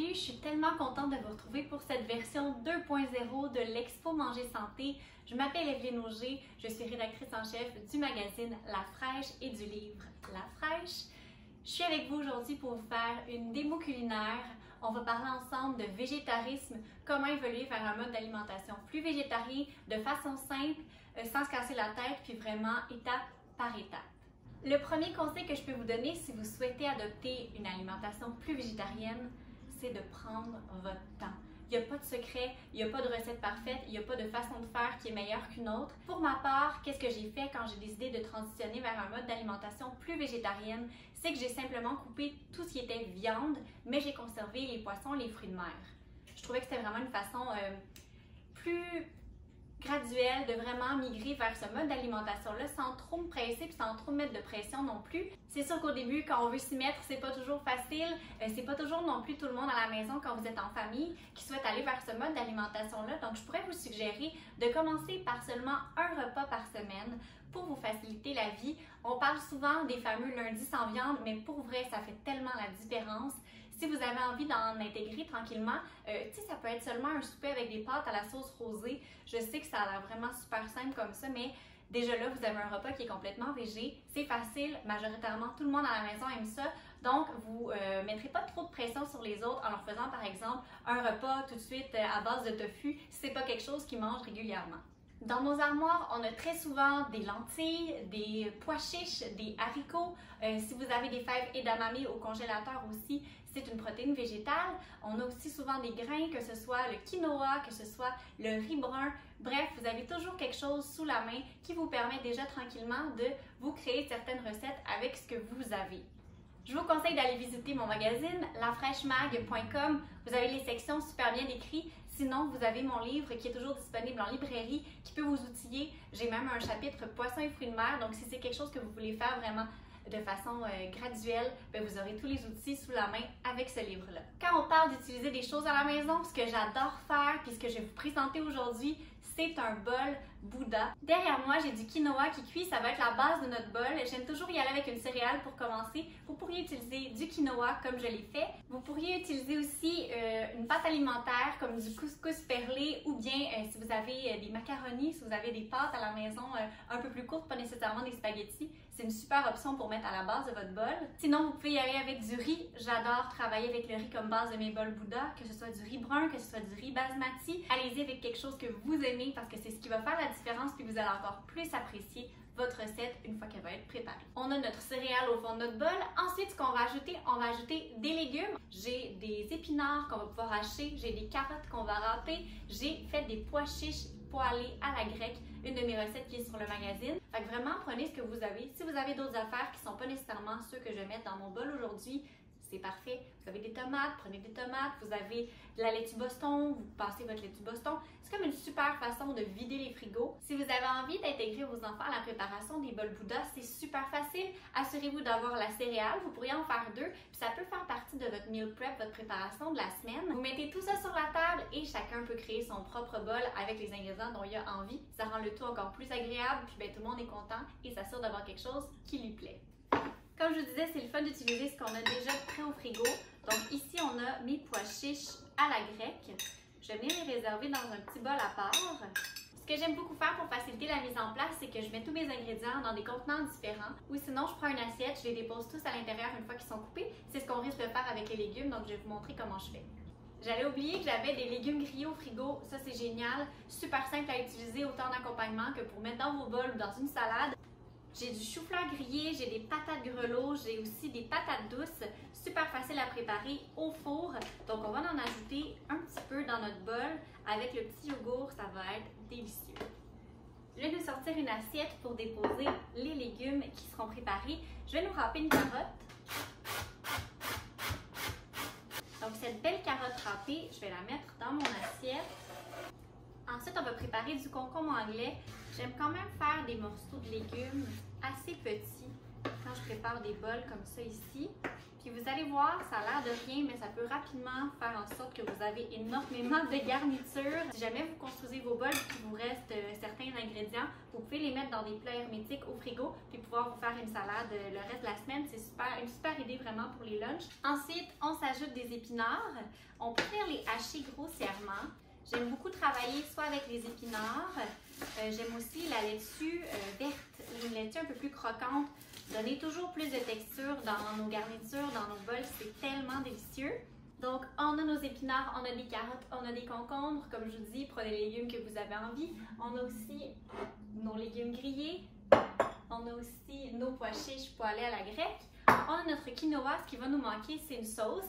Salut, je suis tellement contente de vous retrouver pour cette version 2.0 de l'Expo Manger Santé. Je m'appelle Evelyne Auger, je suis rédactrice en chef du magazine La Fraîche et du livre La Fraîche. Je suis avec vous aujourd'hui pour vous faire une démo culinaire. On va parler ensemble de végétarisme, comment évoluer vers un mode d'alimentation plus végétarien, de façon simple, sans se casser la tête, puis vraiment étape par étape. Le premier conseil que je peux vous donner si vous souhaitez adopter une alimentation plus végétarienne, c'est de prendre votre temps. Il n'y a pas de secret, il n'y a pas de recette parfaite, il n'y a pas de façon de faire qui est meilleure qu'une autre. Pour ma part, qu'est-ce que j'ai fait quand j'ai décidé de transitionner vers un mode d'alimentation plus végétarienne? C'est que j'ai simplement coupé tout ce qui était viande, mais j'ai conservé les poissons, les fruits de mer. Je trouvais que c'était vraiment une façon plus graduelle de vraiment migrer vers ce mode d'alimentation-là sans trop me presser et sans trop me mettre de pression non plus. C'est sûr qu'au début, quand on veut s'y mettre, c'est pas toujours facile. C'est pas toujours non plus tout le monde à la maison quand vous êtes en famille qui souhaite aller vers ce mode d'alimentation-là. Donc, je pourrais vous suggérer de commencer par seulement un repas par semaine pour vous faciliter la vie. On parle souvent des fameux lundis sans viande, mais pour vrai, ça fait tellement la différence. Si vous avez envie d'en intégrer tranquillement, ça peut être seulement un souper avec des pâtes à la sauce rosée. Je sais que ça a l'air vraiment super simple comme ça, mais déjà là, vous avez un repas qui est complètement végé. C'est facile, majoritairement, tout le monde à la maison aime ça. Donc, vous ne mettrez pas trop de pression sur les autres en leur faisant, par exemple, un repas tout de suite à base de tofu si ce n'est pas quelque chose qu'ils mangent régulièrement. Dans nos armoires, on a très souvent des lentilles, des pois chiches, des haricots. Si vous avez des fèves edamame au congélateur aussi, c'est une protéine végétale. On a aussi souvent des grains, que ce soit le quinoa, que ce soit le riz brun. Bref, vous avez toujours quelque chose sous la main qui vous permet déjà tranquillement de vous créer certaines recettes avec ce que vous avez. Je vous conseille d'aller visiter mon magazine, lafraîchemag.com. Vous avez les sections super bien décrites. Sinon, vous avez mon livre qui est toujours disponible en librairie, qui peut vous outiller. J'ai même un chapitre poissons et fruits de mer. Donc, si c'est quelque chose que vous voulez faire vraiment de façon graduelle, vous aurez tous les outils sous la main avec ce livre-là. Quand on parle d'utiliser des choses à la maison, ce que j'adore faire, puis ce que je vais vous présenter aujourd'hui, c'est un bol Bouddha. Derrière moi, j'ai du quinoa qui cuit, ça va être la base de notre bol. J'aime toujours y aller avec une céréale pour commencer. Vous pourriez utiliser du quinoa comme je l'ai fait. Vous pourriez utiliser aussi une pâte alimentaire comme du couscous perlé ou bien si vous avez des macaronis, si vous avez des pâtes à la maison un peu plus courtes, pas nécessairement des spaghettis, c'est une super option pour mettre à la base de votre bol. Sinon, vous pouvez y aller avec du riz. J'adore travailler avec le riz comme base de mes bols Bouddha, que ce soit du riz brun, que ce soit du riz basmati. Allez-y avec quelque chose que vous aimez parce que c'est ce qui va faire la différence puis vous allez encore plus apprécier votre recette une fois qu'elle va être préparée. On a notre céréale au fond de notre bol. Ensuite, ce qu'on va ajouter, on va ajouter des légumes. J'ai des épinards qu'on va pouvoir hacher, j'ai des carottes qu'on va râper, j'ai fait des pois chiches poêlés à la grecque, une de mes recettes qui est sur le magazine. Fait que vraiment, prenez ce que vous avez. Si vous avez d'autres affaires qui ne sont pas nécessairement ceux que je vais mettre dans mon bol aujourd'hui, c'est parfait. Vous avez des tomates, prenez des tomates. Vous avez de la laitue Boston, vous passez votre laitue Boston. C'est comme une super façon de vider les frigos. Si vous avez envie d'intégrer vos enfants à la préparation des bols Bouddha, c'est super facile. Assurez-vous d'avoir la céréale. Vous pourriez en faire deux. Puis ça peut faire partie de votre meal prep, votre préparation de la semaine. Vous mettez tout ça sur la table et chacun peut créer son propre bol avec les ingrédients dont il a envie. Ça rend le tout encore plus agréable. Puis tout le monde est content et s'assure d'avoir quelque chose qui lui plaît. Comme je vous disais, c'est le fun d'utiliser ce qu'on a déjà prêt au frigo. Donc ici, on a mes pois chiches à la grecque. Je vais venir les réserver dans un petit bol à part. Ce que j'aime beaucoup faire pour faciliter la mise en place, c'est que je mets tous mes ingrédients dans des contenants différents. Ou sinon, je prends une assiette, je les dépose tous à l'intérieur une fois qu'ils sont coupés. C'est ce qu'on risque de faire avec les légumes, donc je vais vous montrer comment je fais. J'allais oublier que j'avais des légumes grillés au frigo. Ça, c'est génial. Super simple à utiliser autant en accompagnement que pour mettre dans vos bols ou dans une salade. J'ai du chou-fleur grillé, j'ai des patates grelots, j'ai aussi des patates douces, super facile à préparer au four. Donc on va en ajouter un petit peu dans notre bol. Avec le petit yogourt, ça va être délicieux. Je vais nous sortir une assiette pour déposer les légumes qui seront préparés. Je vais nous râper une carotte. Donc cette belle carotte râpée, je vais la mettre dans mon assiette. Ensuite, on va préparer du concombre anglais. J'aime quand même faire des morceaux de légumes assez petits quand je prépare des bols comme ça ici. Puis Puis vous allez voir, ça a l'air de rien, mais ça peut rapidement faire en sorte que vous avez énormément de garniture. Si jamais vous construisez vos bols et qu'il vous reste certains ingrédients, vous pouvez les mettre dans des plats hermétiques au frigo puis pouvoir vous faire une salade le reste de la semaine. C'est une super idée vraiment pour les lunchs. Ensuite, on s'ajoute des épinards. On peut les hacher grossièrement. J'aime beaucoup travailler soit avec les épinards. J'aime aussi la laitue verte, une laitue un peu plus croquante. Donner toujours plus de texture dans nos garnitures, dans nos bols, c'est tellement délicieux. Donc, on a nos épinards, on a des carottes, on a des concombres. Comme je vous dis, prenez les légumes que vous avez envie. On a aussi nos légumes grillés. On a aussi nos pois chiches poêlés à la grecque. On a notre quinoa. Ce qui va nous manquer, c'est une sauce.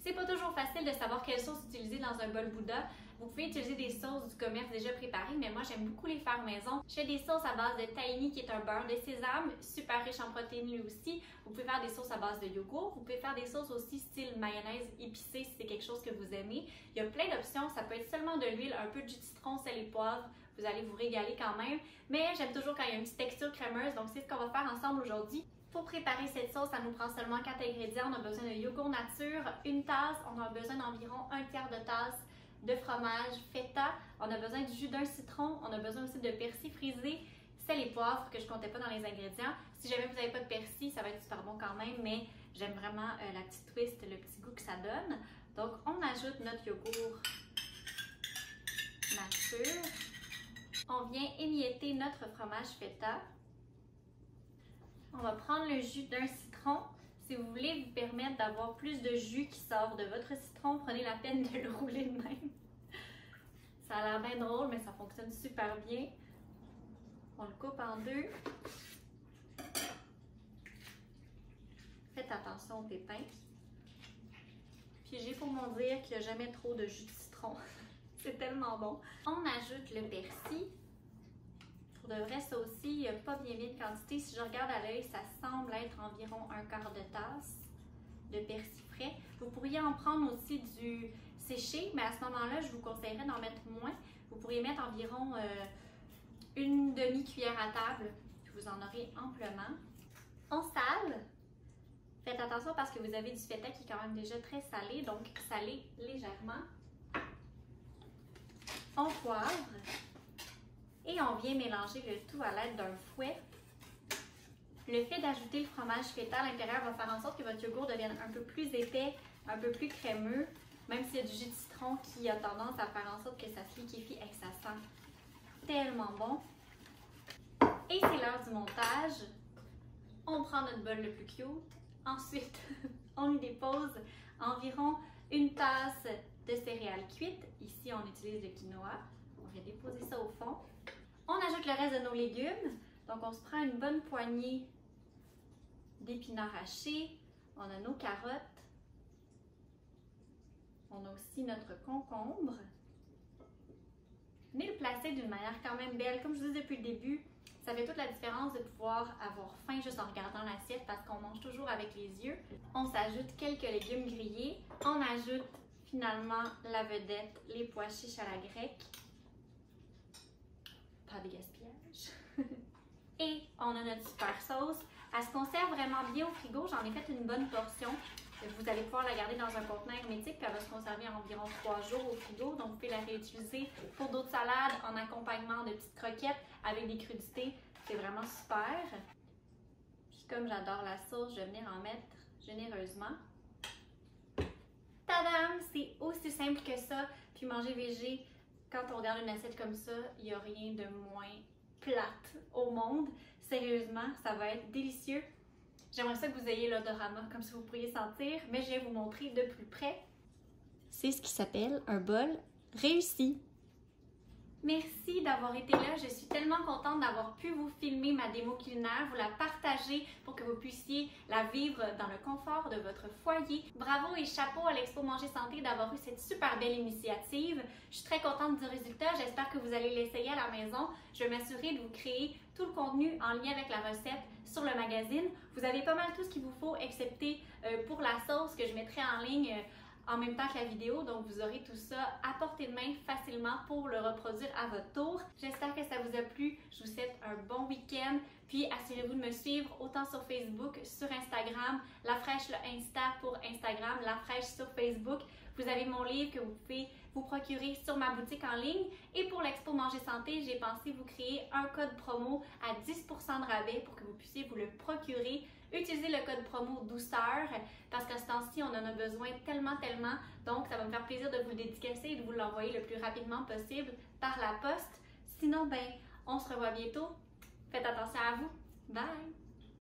C'est pas toujours facile de savoir quelle sauce utiliser dans un bol Bouddha. Vous pouvez utiliser des sauces du commerce déjà préparées, mais moi j'aime beaucoup les faire maison. Je fais des sauces à base de tahini qui est un beurre de sésame, super riche en protéines lui aussi. Vous pouvez faire des sauces à base de yogourt. Vous pouvez faire des sauces aussi style mayonnaise épicée si c'est quelque chose que vous aimez. Il y a plein d'options. Ça peut être seulement de l'huile, un peu de jus de citron, sel et poivre. Vous allez vous régaler quand même. Mais j'aime toujours quand il y a une petite texture crémeuse, donc c'est ce qu'on va faire ensemble aujourd'hui. Pour préparer cette sauce, ça nous prend seulement 4 ingrédients. On a besoin de yogourt nature, une tasse. On a besoin d'environ un tiers de tasse de fromage feta. On a besoin du jus d'un citron. On a besoin aussi de persil frisé, sel et poivre que je ne comptais pas dans les ingrédients. Si jamais vous n'avez pas de persil, ça va être super bon quand même, mais j'aime vraiment la petite twist, le petit goût que ça donne. Donc, on ajoute notre yogourt nature. On vient émietter notre fromage feta. On va prendre le jus d'un citron. Si vous voulez vous permettre d'avoir plus de jus qui sort de votre citron, prenez la peine de le rouler de même. Ça a l'air bien drôle, mais ça fonctionne super bien. On le coupe en deux. Faites attention aux pépins. Puis j'ai pour mon dire qu'il n'y a jamais trop de jus de citron. C'est tellement bon. On ajoute le persil. Pour de vrai, ça aussi, il n'y a pas bien de quantité. Si je regarde à l'œil, ça semble être environ un quart de tasse de persil frais. Vous pourriez en prendre aussi du séché, mais à ce moment-là, je vous conseillerais d'en mettre moins. Vous pourriez mettre environ une demi-cuillère à table, puis vous en aurez amplement. On sale. Faites attention parce que vous avez du feta qui est quand même déjà très salé, donc salez légèrement. On poivre. Et on vient mélanger le tout à l'aide d'un fouet. Le fait d'ajouter le fromage feta à l'intérieur va faire en sorte que votre yogourt devienne un peu plus épais, un peu plus crémeux, même s'il y a du jus de citron qui a tendance à faire en sorte que ça se liquéfie et que ça sent tellement bon. Et c'est l'heure du montage. On prend notre bol le plus cute. Ensuite, on y dépose environ une tasse de céréales cuites. Ici, on utilise le quinoa. On vient déposer ça au fond. On ajoute le reste de nos légumes. Donc, on se prend une bonne poignée d'épinards hachés. On a nos carottes. On a aussi notre concombre. Mais le placer d'une manière quand même belle. Comme je vous dis depuis le début, ça fait toute la différence de pouvoir avoir faim juste en regardant l'assiette parce qu'on mange toujours avec les yeux. On s'ajoute quelques légumes grillés. On ajoute finalement la vedette, les pois chiches à la grecque. Pas de gaspillage. Et on a notre super sauce. Elle se conserve vraiment bien au frigo. J'en ai fait une bonne portion. Vous allez pouvoir la garder dans un contenant hermétique puis elle va se conserver environ 3 jours au frigo. Donc vous pouvez la réutiliser pour d'autres salades en accompagnement de petites croquettes avec des crudités. C'est vraiment super. Puis comme j'adore la sauce, je vais venir en mettre généreusement. Tadam! C'est aussi simple que ça. Puis manger végé, quand on regarde une assiette comme ça, il n'y a rien de moins plate au monde. Sérieusement, ça va être délicieux. J'aimerais ça que vous ayez l'odorama, comme ça vous pourriez sentir, mais je vais vous montrer de plus près. C'est ce qui s'appelle un bol réussi. Merci d'avoir été là. Je suis tellement contente d'avoir pu vous filmer ma démo culinaire, vous la partager pour que vous puissiez la vivre dans le confort de votre foyer. Bravo et chapeau à l'Expo Manger Santé d'avoir eu cette super belle initiative. Je suis très contente du résultat. J'espère que vous allez l'essayer à la maison. Je vais m'assurer de vous créer tout le contenu en lien avec la recette sur le magazine. Vous avez pas mal tout ce qu'il vous faut, excepté pour la sauce que je mettrai en ligne en même temps que la vidéo, donc vous aurez tout ça à portée de main facilement pour le reproduire à votre tour. J'espère que ça vous a plu, je vous souhaite un bon week-end, puis assurez-vous de me suivre autant sur Facebook, sur Instagram, La Fraîche le Insta pour Instagram, La Fraîche sur Facebook. Vous avez mon livre que vous pouvez vous procurer sur ma boutique en ligne. Et pour l'Expo Manger Santé, j'ai pensé vous créer un code promo à 10% de rabais pour que vous puissiez vous le procurer. Utilisez le code promo douceur parce qu'à ce temps-ci, on en a besoin tellement. Donc, ça va me faire plaisir de vous le dédicacer et de vous l'envoyer le plus rapidement possible par la poste. Sinon, on se revoit bientôt. Faites attention à vous. Bye!